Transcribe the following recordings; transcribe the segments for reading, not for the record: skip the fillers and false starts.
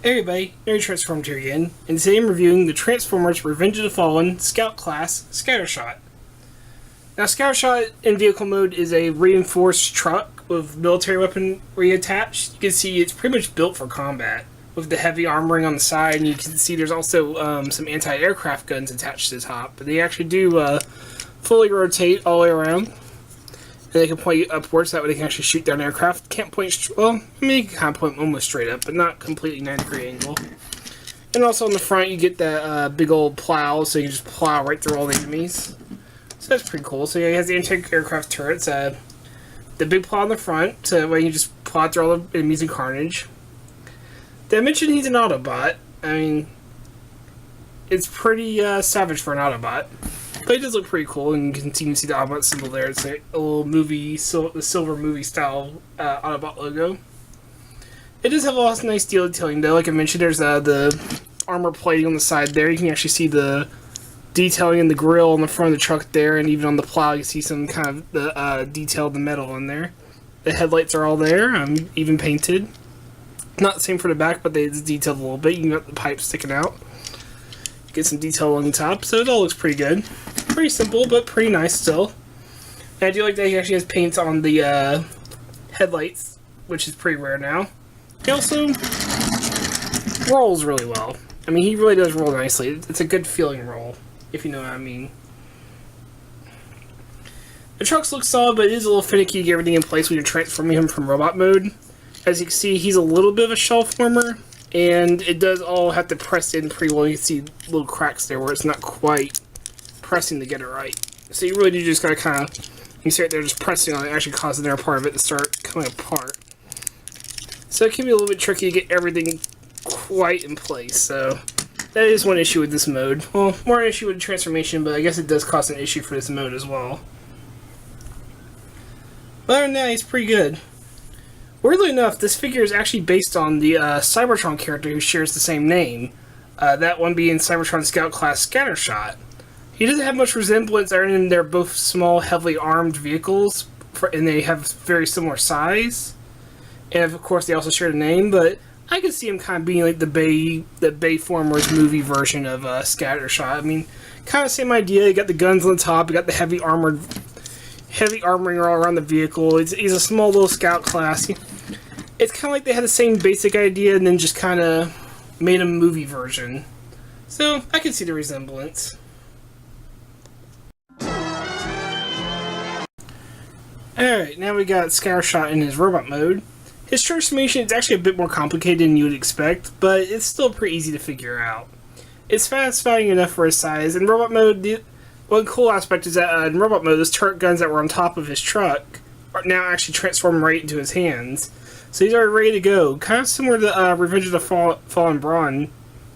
Hey everybody, Nerd Transformed here again, and today I'm reviewing the Transformers Revenge of the Fallen Scout Class Scattershot. Now, Scattershot in vehicle mode is a reinforced truck with military weaponry attached. You can see it's pretty much built for combat, with the heavy armoring on the side, and you can see there's also some anti-aircraft guns attached to the top. But they actually do fully rotate all the way around. And they can point upwards, so that way they can actually shoot down aircraft. Can't point, well, I mean, you can kind of point almost straight up, but not completely 90-degree angle. And also on the front, you get that big old plow, so you can just plow right through all the enemies. So that's pretty cool. So yeah, it has the anti-aircraft turrets, the big plow on the front, so that way you just plow through all the enemies in carnage. Did I mention he's an Autobot? I mean, it's pretty savage for an Autobot. But it does look pretty cool, and you can see the Autobot symbol there. It's a little movie, the silver movie style Autobot logo. It does have a lot of nice detailing though. Like I mentioned, there's the armor plating on the side there. You can actually see the detailing in the grill on the front of the truck there, and even on the plow you see some kind of the detailed metal in there. The headlights are all there, even painted. Not the same for the back, but it's detailed a little bit. You can get the pipes sticking out. Get some detail on the top, so it all looks pretty good. Pretty simple, but pretty nice still. And I do like that he actually has paint on the headlights, which is pretty rare now. He also rolls really well. I mean, he really does roll nicely. It's a good feeling roll, if you know what I mean. The trucks look solid, but it is a little finicky to get everything in place when you're transforming him from robot mode. As you can see, he's a little bit of a shell former. And it does all have to press in pretty well. You can see little cracks there where it's not quite pressing to get it right. So you really do just gotta kind of, you see right there just pressing on it, actually causing their part of it to start coming apart. So it can be a little bit tricky to get everything quite in place. So that is one issue with this mode. Well, more an issue with the transformation, but I guess it does cause an issue for this mode as well. But other than that, it's pretty good. Weirdly enough, this figure is actually based on the Cybertron character who shares the same name. That one being Cybertron Scout Class Scattershot. He doesn't have much resemblance, other than they're both small, heavily armed vehicles, and they have very similar size. And of course, they also share the name, but I could see him kind of being like the Bayformers movie version of Scattershot. I mean, kind of same idea. You got the guns on the top, you got the heavy armoring all around the vehicle. He's a small little scout class. It's kind of like they had the same basic idea and then just kind of made a movie version. So, I can see the resemblance. Alright, now we got Scattershot in his robot mode. His transformation is actually a bit more complicated than you would expect, but it's still pretty easy to figure out. It's satisfying enough for his size. In robot mode, one cool aspect is that in robot mode, those turret guns that were on top of his truck are now actually transformed right into his hands. So he's already ready to go. Kind of similar to Revenge of the Fallen Brawn,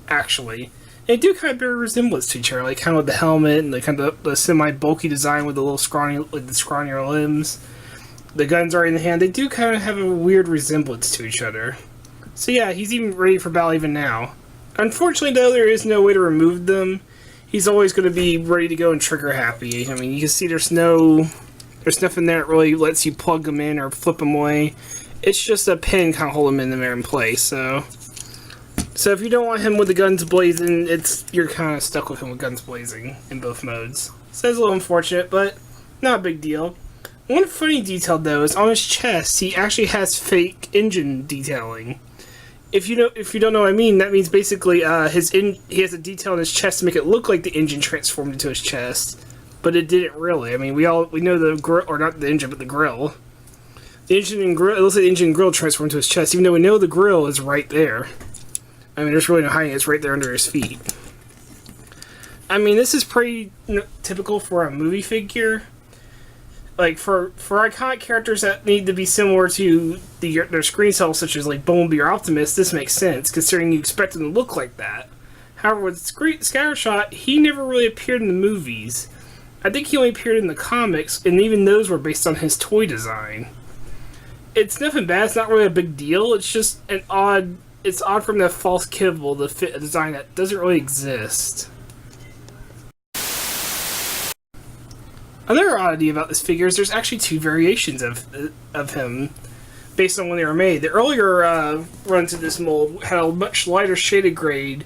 actually. And they do kind of bear a resemblance to each other, like kind of with the helmet and the kind of the semi-bulky design with the little scrawnier limbs. The guns are in the hand. They do kind of have a weird resemblance to each other. So yeah, he's even ready for battle even now. Unfortunately, though, there is no way to remove them. He's always going to be ready to go and trigger happy. I mean, you can see there's nothing there that really lets you plug them in or flip them away. It's just a pin kind of hold him in there in place. So if you don't want him with the guns blazing, you're kind of stuck with him with guns blazing in both modes. So it's a little unfortunate, but not a big deal. One funny detail though is on his chest, he actually has fake engine detailing. If you don't know what I mean, that means basically he has a detail on his chest to make it look like the engine transformed into his chest, but it didn't really. I mean, we know the grill, or not the engine, but the grill. The engine and grill, it looks like the engine and grill transformed into his chest, even though we know the grill is right there. I mean, there's really no hiding it. It's right there under his feet. I mean, this is pretty typical for a movie figure. Like, for iconic characters that need to be similar to their screen cells, such as, like, Bumblebee or Optimus, this makes sense, considering you expect them to look like that. However, with Scattershot, he never really appeared in the movies. I think he only appeared in the comics, and even those were based on his toy design. It's nothing bad, it's not really a big deal, it's just it's odd from that false kibble to fit a design that doesn't really exist. Another oddity about this figure is there's actually two variations of him. based on when they were made. The earlier runs of this mold had a much lighter shaded gray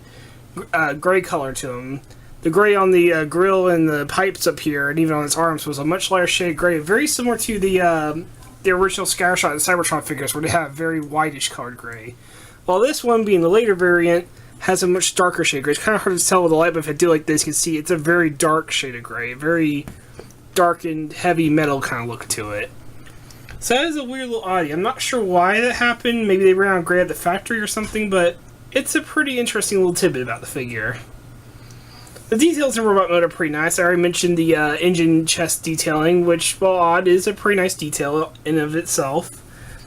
color to them. The gray on the grill and the pipes up here, and even on its arms, was a much lighter shade gray, very similar to the original Scattershot and Cybertron figures, where they have very whitish colored gray. While this one, being the later variant, has a much darker shade of gray. It's kind of hard to tell with the light, but if I do like this, you can see it's a very dark shade of gray, a very dark and heavy metal kind of look to it. So that is a weird little oddity. I'm not sure why that happened. Maybe they ran out of gray at the factory or something, but it's a pretty interesting little tidbit about the figure. The details in robot mode are pretty nice. I already mentioned the engine chest detailing, which, while odd, is a pretty nice detail in and of itself.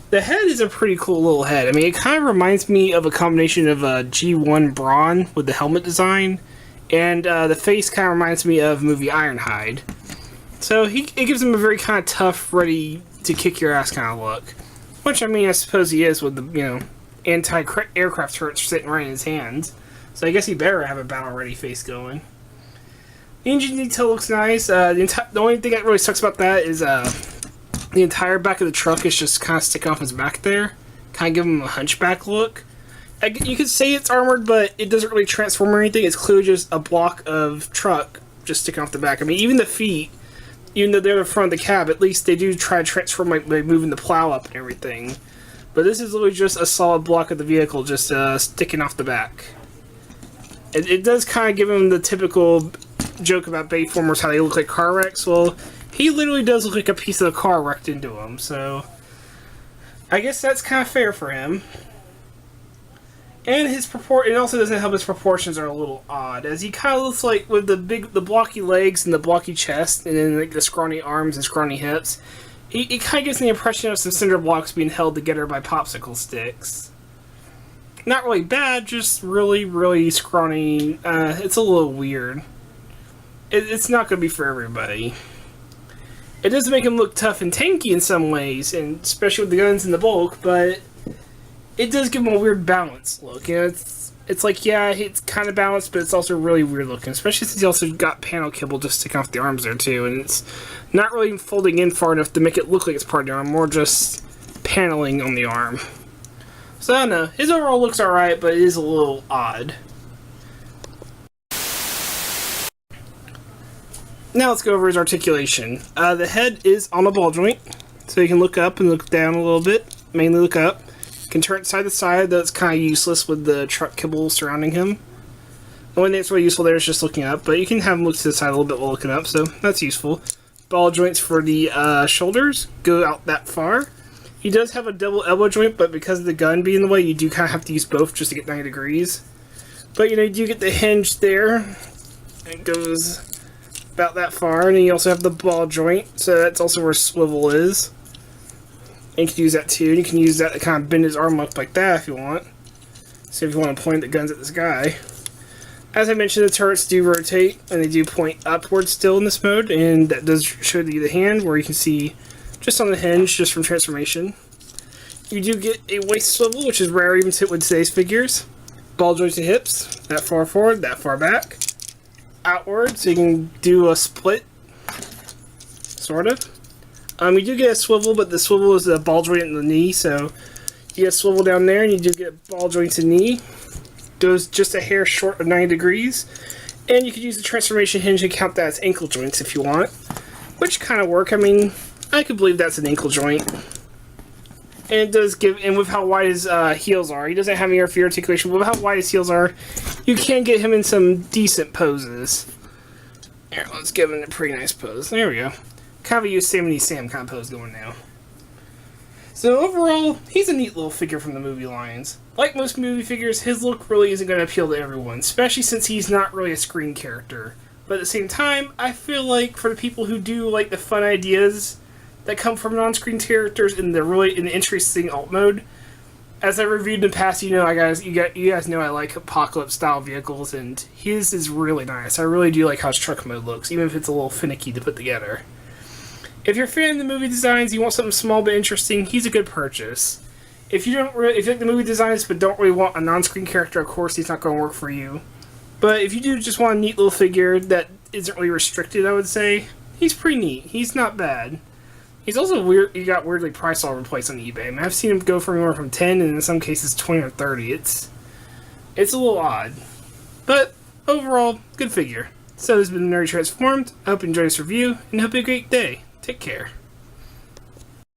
The head is a pretty cool little head. I mean, it kind of reminds me of a combination of a G1 Brawn with the helmet design, and the face kind of reminds me of movie Ironhide. So it gives him a very kind of tough, ready to kick your ass kind of look. Which, I mean, I suppose he is with the, anti-aircraft turrets sitting right in his hands. So I guess he better have a battle-ready face going. The engine detail looks nice. The only thing that really sucks about that is the entire back of the truck is just kind of sticking off his back there. Kind of give him a hunchback look. You could say it's armored, but it doesn't really transform or anything. It's clearly just a block of truck just sticking off the back. I mean, even the feet, even though they're the front of the cab, at least they do try to transform by moving the plow up and everything. But this is literally just a solid block of the vehicle just sticking off the back. It does kind of give him the typical joke about Bayformers, how they look like car wrecks. Well, he literally does look like a piece of the car wrecked into him, so I guess that's kind of fair for him. And it also doesn't help his proportions are a little odd, as he kind of looks like with the blocky legs and the blocky chest, and then like the scrawny arms and scrawny hips. It kind of gives me the impression of some cinder blocks being held together by popsicle sticks. Not really bad, just really, really scrawny. It's a little weird. It's not going to be for everybody. It does make him look tough and tanky in some ways, and especially with the guns and the bulk, but it does give him a weird balance look. It's like, yeah, it's kind of balanced, but it's also really weird looking, especially since he also got panel kibble just sticking off the arms there too, and it's not really folding in far enough to make it look like it's part of the arm, more just paneling on the arm. So I don't know, his overall looks alright, but it is a little odd. Now let's go over his articulation. The head is on a ball joint, so you can look up and look down a little bit, mainly look up. You can turn it side to side, though it's kind of useless with the truck kibble surrounding him. The only thing that's really useful there is just looking up, but you can have him look to the side a little bit while looking up, so that's useful. Ball joints for the shoulders go out that far. He does have a double elbow joint, but because of the gun being in the way, you do kind of have to use both just to get 90 degrees. But, you do get the hinge there. It goes about that far, and then you also have the ball joint, so that's also where swivel is. And you can use that too, and you can use that to kind of bend his arm up like that if you want. So if you want to point the guns at this guy. As I mentioned, the turrets do rotate, and they do point upwards still in this mode, and that does show you the hand, where you can see just on the hinge, just from transformation. You do get a waist swivel, which is rare even with today's figures. Ball joints and hips, that far forward, that far back. Outward, so you can do a split, sort of. You do get a swivel, but the swivel is a ball joint in the knee, so you get a swivel down there, and you do get a ball joint to knee. Goes just a hair short of 90 degrees, and you could use the transformation hinge and count that as ankle joints if you want, which kind of work. I mean, I could believe that's an ankle joint. And it does give, and with how wide his heels are, he doesn't have any feet articulation, but with how wide his heels are, you can get him in some decent poses. Here, let's give him a pretty nice pose. There we go. Kind of a Yosemite Sam kind of pose going now. So overall, he's a neat little figure from the movie lines. Like most movie figures, his look really isn't going to appeal to everyone, especially since he's not really a screen character. But at the same time, I feel like for the people who do like the fun ideas that come from non-screen characters in the interesting alt mode, as I reviewed in the past, you guys know I like apocalypse style vehicles, and his is really nice. I really do like how his truck mode looks, even if it's a little finicky to put together. If you're a fan of the movie designs, you want something small but interesting, he's a good purchase. If you like the movie designs but don't really want a non-screen character, of course he's not going to work for you. But if you do just want a neat little figure that isn't really restricted, I would say, he's pretty neat. He's not bad. He's also weird. He got weirdly priced all over the place on eBay. I mean, I've seen him go for anywhere from 10 and in some cases 20 or 30. It's a little odd, but overall, good figure. So this has been Nerd Transformed. I hope you enjoyed this review and hope you have a great day. Take care.